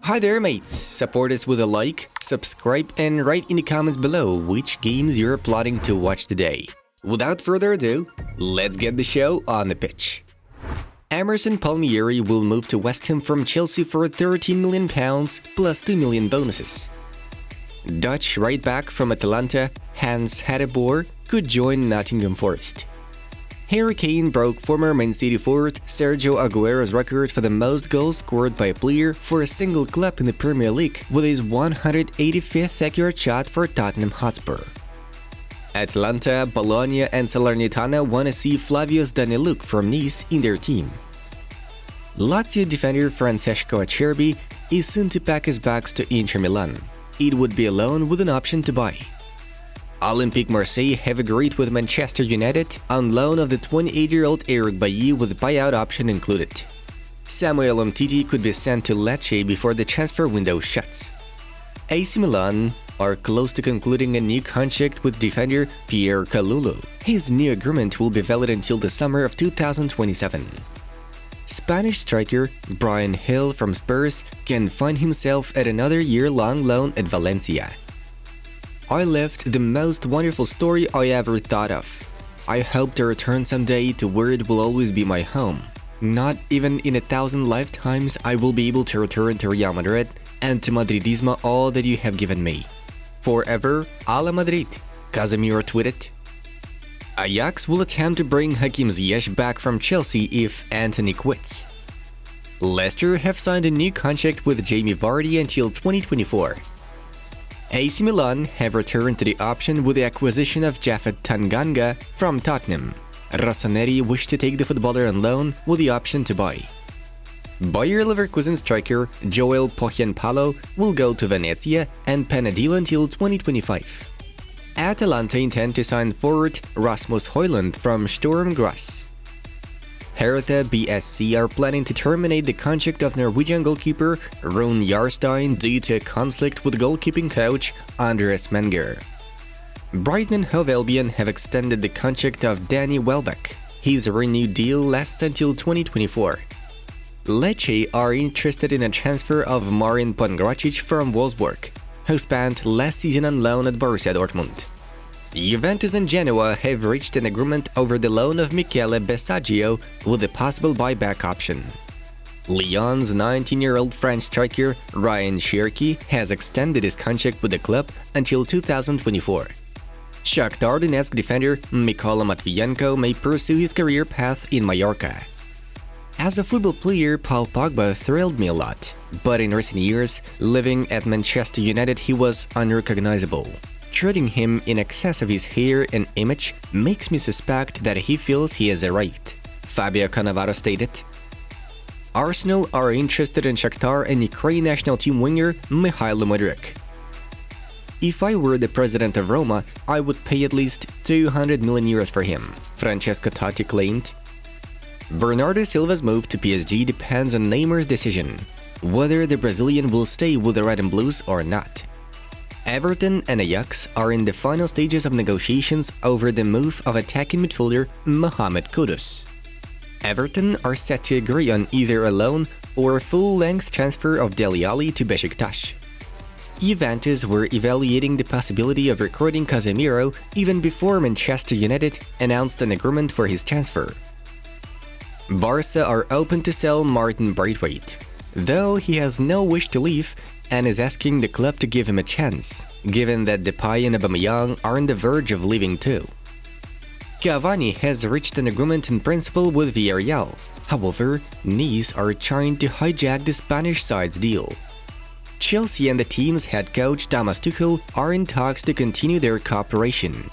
Hi there mates, support us with a like, subscribe and write in the comments below which games you're plotting to watch today. Without further ado, let's get the show on the pitch. Emerson Palmieri will move to West Ham from Chelsea for £13 million plus 2 million bonuses. Dutch right back from Atalanta, Hans Hatteboer, could join Nottingham Forest. Harry Kane broke former Man City forward Sergio Aguero's record for the most goals scored by a player for a single club in the Premier League with his 185th accurate shot for Tottenham Hotspur. Atalanta, Bologna and Salernitana want to see Flavius Daniluk from Nice in their team. Lazio defender Francesco Acerbi is soon to pack his bags to Inter Milan. It would be a loan with an option to buy. Olympique Marseille have agreed with Manchester United on loan of the 28-year-old Eric Bailly with buyout option included. Samuel Umtiti could be sent to Lecce before the transfer window shuts. AC Milan are close to concluding a new contract with defender Pierre Kalulu. His new agreement will be valid until the summer of 2027. Spanish striker Bryan Gil from Spurs can find himself at another year-long loan at Valencia. I left the most wonderful story I ever thought of. I hope to return someday to where it will always be my home. Not even in 1,000 lifetimes I will be able to return to Real Madrid and to Madridismo all that you have given me. Forever, a la Madrid, Casemiro tweeted. Ajax will attempt to bring Hakim Ziyech back from Chelsea if Antony quits. Leicester have signed a new contract with Jamie Vardy until 2024. AC Milan have returned to the option with the acquisition of Japhet Tanganga from Tottenham. Rossoneri wished to take the footballer on loan with the option to buy. Bayer Leverkusen striker Joel Pohjanpalo will go to Venezia and Penadil until 2025. Atalanta intend to sign forward Rasmus Højlund from Sturm Graz. Hertha BSC are planning to terminate the contract of Norwegian goalkeeper Rune Jarstein due to a conflict with goalkeeping coach Andres Menger. Brighton and Hove Albion have extended the contract of Danny Welbeck. His renewed deal lasts until 2024. Lecce are interested in a transfer of Marin Pongracic from Wolfsburg, who spent last season on loan at Borussia Dortmund. Juventus and Genoa have reached an agreement over the loan of Michele Bessaggio with a possible buyback option. Lyon's 19-year-old French striker Ryan Cherki has extended his contract with the club until 2024. Shakhtar Donetsk defender Mykola Matvienko may pursue his career path in Mallorca. As a football player, Paul Pogba thrilled me a lot, but in recent years, living at Manchester United he was unrecognizable. Treating him in excess of his hair and image makes me suspect that he feels he has arrived, Fabio Cannavaro stated. Arsenal are interested in Shakhtar and Ukraine national team winger Mikhailo Mudryk. If I were the president of Roma, I would pay at least €200 million for him, Francesco Totti claimed. Bernardo Silva's move to PSG depends on Neymar's decision, whether the Brazilian will stay with the Red and Blues or not. Everton and Ajax are in the final stages of negotiations over the move of attacking midfielder Mohamed Kudus. Everton are set to agree on either a loan or a full-length transfer of Dele Alli to Besiktas. Juventus were evaluating the possibility of recruiting Casemiro even before Manchester United announced an agreement for his transfer. Barca are open to sell Martin Braithwaite, though he has no wish to leave and is asking the club to give him a chance, given that Depay and Aubameyang are on the verge of leaving too. Cavani has reached an agreement in principle with Villarreal. However, Nice are trying to hijack the Spanish side's deal. Chelsea and the team's head coach Thomas Tuchel are in talks to continue their cooperation.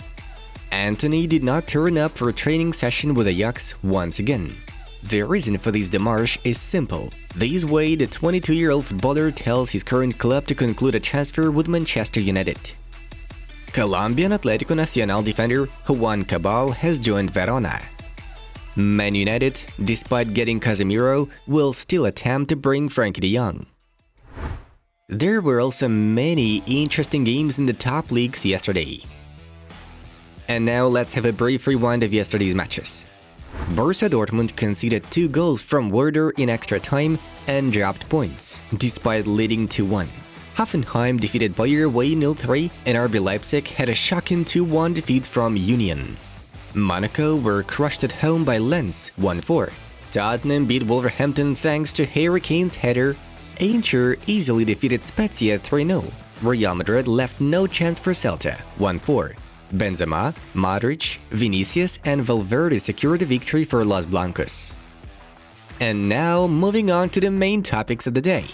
Antony did not turn up for a training session with Ajax once again. The reason for this démarche is simple. This way, the 22-year-old footballer tells his current club to conclude a transfer with Manchester United. Colombian Atlético Nacional defender Juan Cabal has joined Verona. Man United, despite getting Casemiro, will still attempt to bring Frankie de Jong. There were also many interesting games in the top leagues yesterday. And now let's have a brief rewind of yesterday's matches. Borussia Dortmund conceded 2 goals from Werder in extra time and dropped points, despite leading 2-1. Hoffenheim defeated Bayer away 0-3, and RB Leipzig had a shocking 2-1 defeat from Union. Monaco were crushed at home by Lens 1-4. Tottenham beat Wolverhampton thanks to Harry Kane's header. Eintracht easily defeated Spezia 3-0. Real Madrid left no chance for Celta 1-4. Benzema, Modric, Vinicius and Valverde secured a victory for Los Blancos. And now, moving on to the main topics of the day.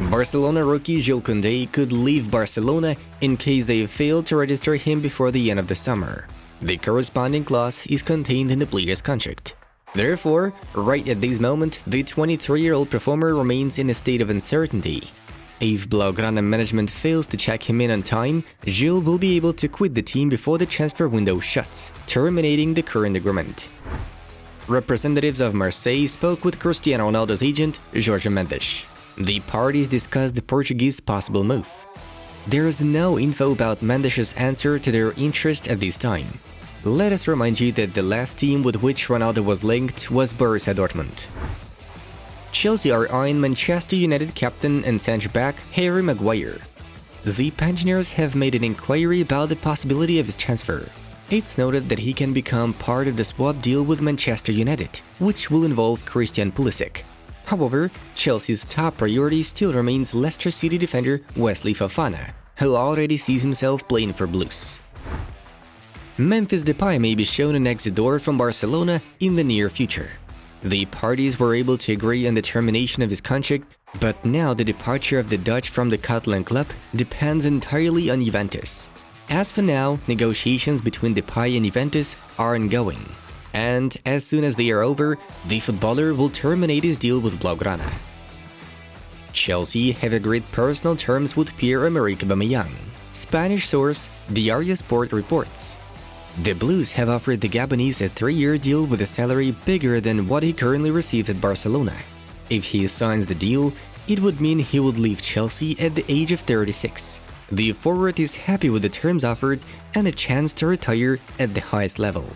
Barcelona rookie Jules Koundé could leave Barcelona in case they fail to register him before the end of the summer. The corresponding clause is contained in the player's contract. Therefore, right at this moment, the 23-year-old performer remains in a state of uncertainty. If Blaugrana management fails to check him in on time, Jules will be able to quit the team before the transfer window shuts, terminating the current agreement. Representatives of Marseille spoke with Cristiano Ronaldo's agent, Jorge Mendes. The parties discussed the Portuguese possible move. There is no info about Mendes' answer to their interest at this time. Let us remind you that the last team with which Ronaldo was linked was Borussia Dortmund. Chelsea are eyeing Manchester United captain and centre-back Harry Maguire. The pensioners have made an inquiry about the possibility of his transfer. It's noted that he can become part of the swap deal with Manchester United, which will involve Christian Pulisic. However, Chelsea's top priority still remains Leicester City defender Wesley Fofana, who already sees himself playing for Blues. Memphis Depay may be shown an exit door from Barcelona in the near future. The parties were able to agree on the termination of his contract, but now the departure of the Dutch from the Catalan club depends entirely on Juventus. As for now, negotiations between Depay and Juventus are ongoing, and as soon as they are over, the footballer will terminate his deal with Blaugrana. Chelsea have agreed personal terms with Pierre-Emerick Aubameyang. Spanish source Diario Sport reports. The Blues have offered the Gabonese a 3-year deal with a salary bigger than what he currently receives at Barcelona. If he signs the deal, it would mean he would leave Chelsea at the age of 36. The forward is happy with the terms offered and a chance to retire at the highest level.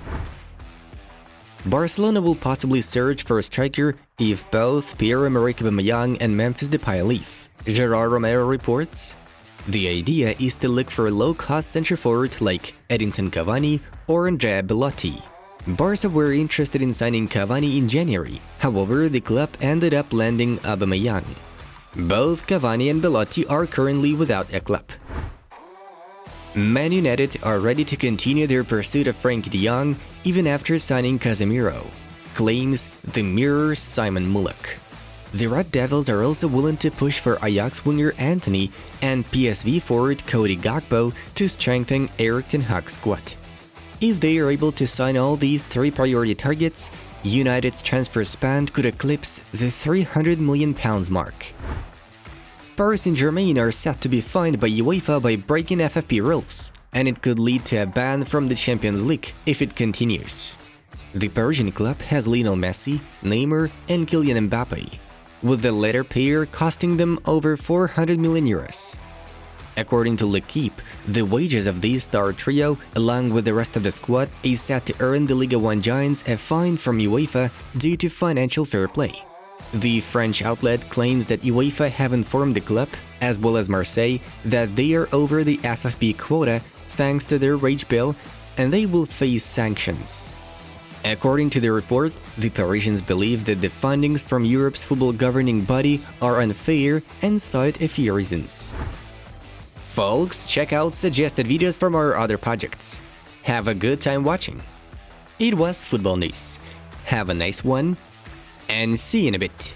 Barcelona will possibly search for a striker if both Pierre-Emerick Aubameyang and Memphis Depay leave, Gerard Romero reports. The idea is to look for a low-cost centre-forward like Edinson Cavani or Andrea Belotti. Barca were interested in signing Cavani in January, however the club ended up landing Aubameyang. Both Cavani and Belotti are currently without a club. Man United are ready to continue their pursuit of Frenkie de Jong even after signing Casemiro, claims the Mirror's Simon Mullock. The Red Devils are also willing to push for Ajax winger Antony and PSV forward Cody Gakpo to strengthen Erik ten Hag's squad. If they are able to sign all these 3 priority targets, United's transfer spend could eclipse the £300 million mark. Paris Saint-Germain are set to be fined by UEFA by breaking FFP rules, and it could lead to a ban from the Champions League if it continues. The Parisian club has Lionel Messi, Neymar and Kylian Mbappe, with the latter pair costing them over €400 million. According to Ligue, the wages of this star trio, along with the rest of the squad, is set to earn the Ligue 1 giants a fine from UEFA due to financial fair play. The French outlet claims that UEFA have informed the club, as well as Marseille, that they are over the FFP quota thanks to their wage bill, and they will face sanctions. According to the report, the Parisians believe that the findings from Europe's football governing body are unfair and cite a few reasons. Folks, check out suggested videos from our other projects. Have a good time watching. It was Football News. Have a nice one, and see you in a bit.